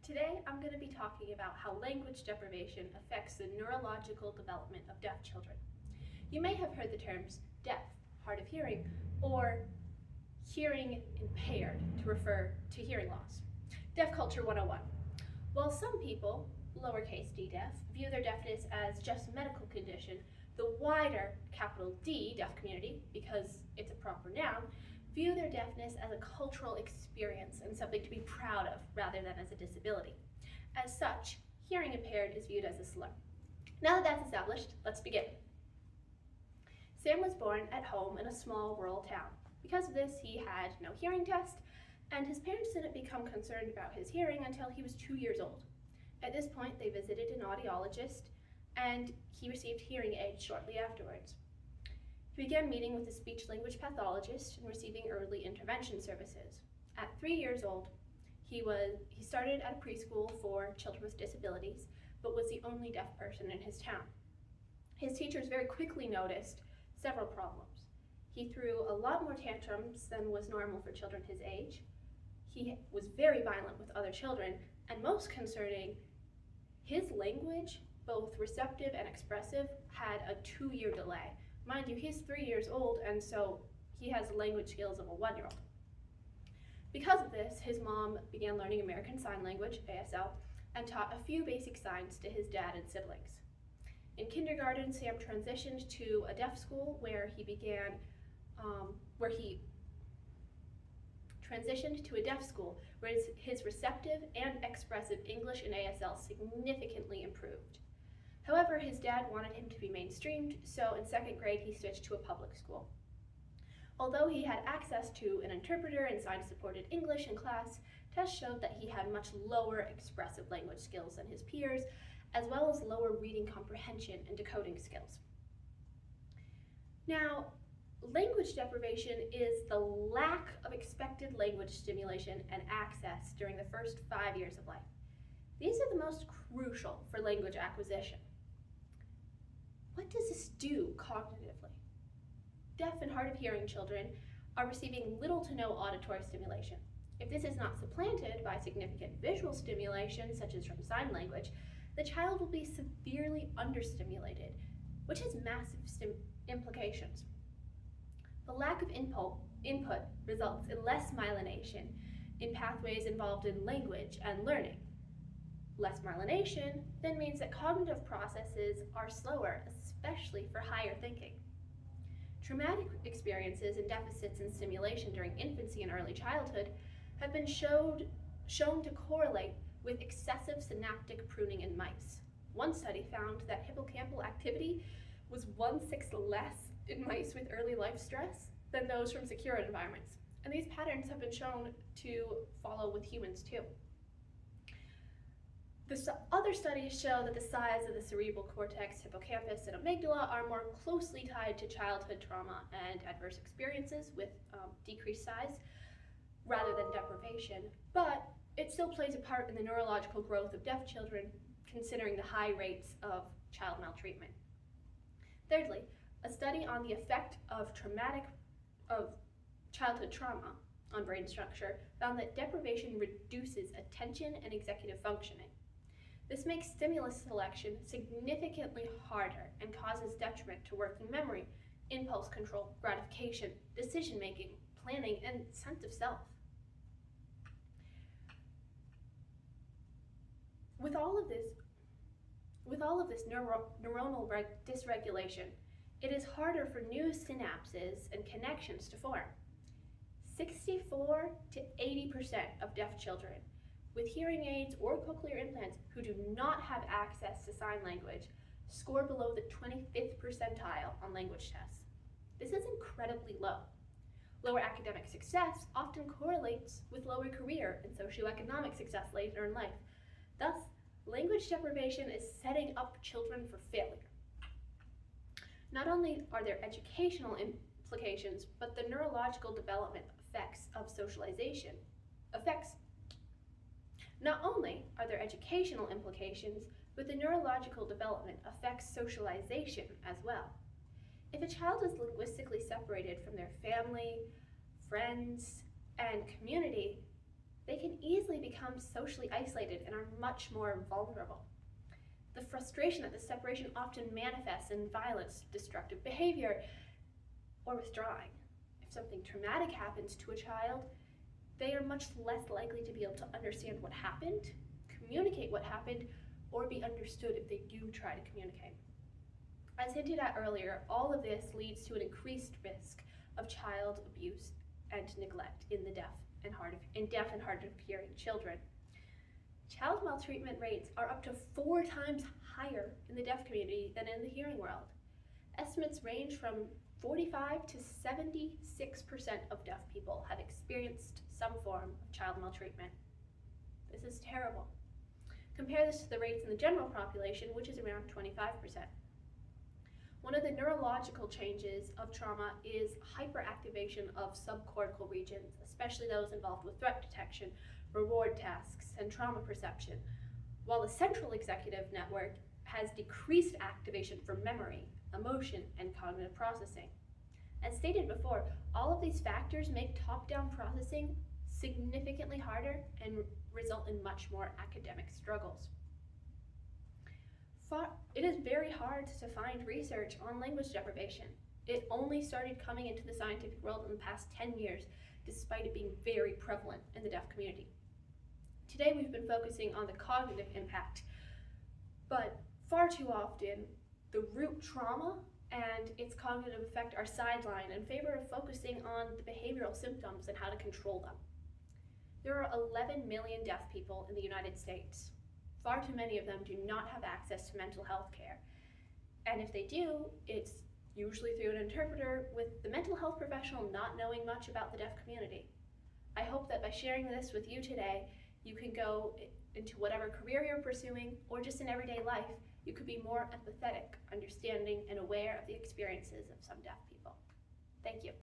Today, I'm going to be talking about how language deprivation affects the neurological development of deaf children. You may have heard the terms deaf, hard of hearing, or hearing impaired to refer to hearing loss. Deaf Culture 101. While some people, lowercase d deaf, view their deafness as just a medical condition, the wider, capital D, deaf community, because it's a proper noun, view their deafness as a cultural experience and something to be proud of rather than as a disability. As such, hearing impaired is viewed as a slur. Now that that's established, let's begin. Sam was born at home in a small rural town. Because of this, he had no hearing test, and his parents didn't become concerned about his hearing until he was 2 years old. At this point, they visited an audiologist, and he received hearing aids shortly afterwards. He began meeting with a speech-language pathologist and receiving early intervention services. At 3 years old, he started at a preschool for children with disabilities, but was the only deaf person in his town. His teachers very quickly noticed several problems. He threw a lot more tantrums than was normal for children his age. He was very violent with other children, and most concerning, his language, both receptive and expressive, had a 2-year delay. Mind you, he's 3 years old, and so he has the language skills of a 1-year-old. Because of this, his mom began learning American Sign Language, ASL, and taught a few basic signs to his dad and siblings. In kindergarten, Sam transitioned to a deaf school where he transitioned to a deaf school where his receptive and expressive English and ASL significantly improved. However, his dad wanted him to be mainstreamed, so in 2nd grade he switched to a public school. Although he had access to an interpreter and sign-supported English in class, tests showed that he had much lower expressive language skills than his peers, as well as lower reading comprehension and decoding skills. Now, language deprivation is the lack of expected language stimulation and access during the first 5 years of life. These are the most crucial for language acquisition. What does this do cognitively? Deaf and hard of hearing children are receiving little to no auditory stimulation. If this is not supplanted by significant visual stimulation, such as from sign language, the child will be severely understimulated, which has massive implications. The lack of input results in less myelination in pathways involved in language and learning. Less myelination then means that cognitive processes are slower, especially for higher thinking. Traumatic experiences and deficits in stimulation during infancy and early childhood have been shown to correlate with excessive synaptic pruning in mice. One study found that hippocampal activity was 1/6 less in mice with early life stress than those from secure environments, and these patterns have been shown to follow with humans too. Other studies show that the size of the cerebral cortex, hippocampus, and amygdala are more closely tied to childhood trauma and adverse experiences with decreased size rather than deprivation, but it still plays a part in the neurological growth of deaf children, considering the high rates of child maltreatment. Thirdly, a study on the effect of childhood trauma on brain structure found that deprivation reduces attention and executive functioning. This makes stimulus selection significantly harder and causes detriment to working memory, impulse control, gratification, decision-making, planning, and sense of self. With all of this neuronal dysregulation, it is harder for new synapses and connections to form. 64 to 80% of deaf children with hearing aids or cochlear implants who do not have access to sign language score below the 25th percentile on language tests. This is incredibly low. Lower academic success often correlates with lower career and socioeconomic success later in life. Thus, language deprivation is setting up children for failure. Not only are there educational implications, but the neurological development effects of socialization Not only are there educational implications, but the neurological development affects socialization as well. If a child is linguistically separated from their family, friends, and community, they can easily become become socially isolated and are much more vulnerable. The frustration that the separation often manifests in violence, destructive behavior, or withdrawing. If something traumatic happens to a child, they are much less likely to be able to understand what happened, communicate what happened, or be understood if they do try to communicate. As hinted at earlier, all of this leads to an increased risk of child abuse and neglect in deaf and hard of hearing children. Child maltreatment rates are up to 4 times higher in the deaf community than in the hearing world. Estimates range from 45 to 76% of deaf people have experienced some form of child maltreatment. This is terrible. Compare this to the rates in the general population, which is around 25%. One of the neurological changes of trauma is hyperactivation of subcortical regions, especially those involved with threat detection, reward tasks, and trauma perception, while the central executive network has decreased activation for memory, emotion, and cognitive processing. As stated before, all of these factors make top-down processing significantly harder and result in much more academic struggles. It is very hard to find research on language deprivation. It only started coming into the scientific world in the past 10 years, despite it being very prevalent in the deaf community. Today we've been focusing on the cognitive impact, but far too often the root trauma and its cognitive effect are sidelined in favor of focusing on the behavioral symptoms and how to control them. There are 11 million deaf people in the United States. Far too many of them do not have access to mental health care. And if they do, it's usually through an interpreter, with the mental health professional not knowing much about the deaf community. I hope that by sharing this with you today, you can go into whatever career you're pursuing, or just in everyday life, you could be more empathetic, understanding, and aware of the experiences of some deaf people. Thank you.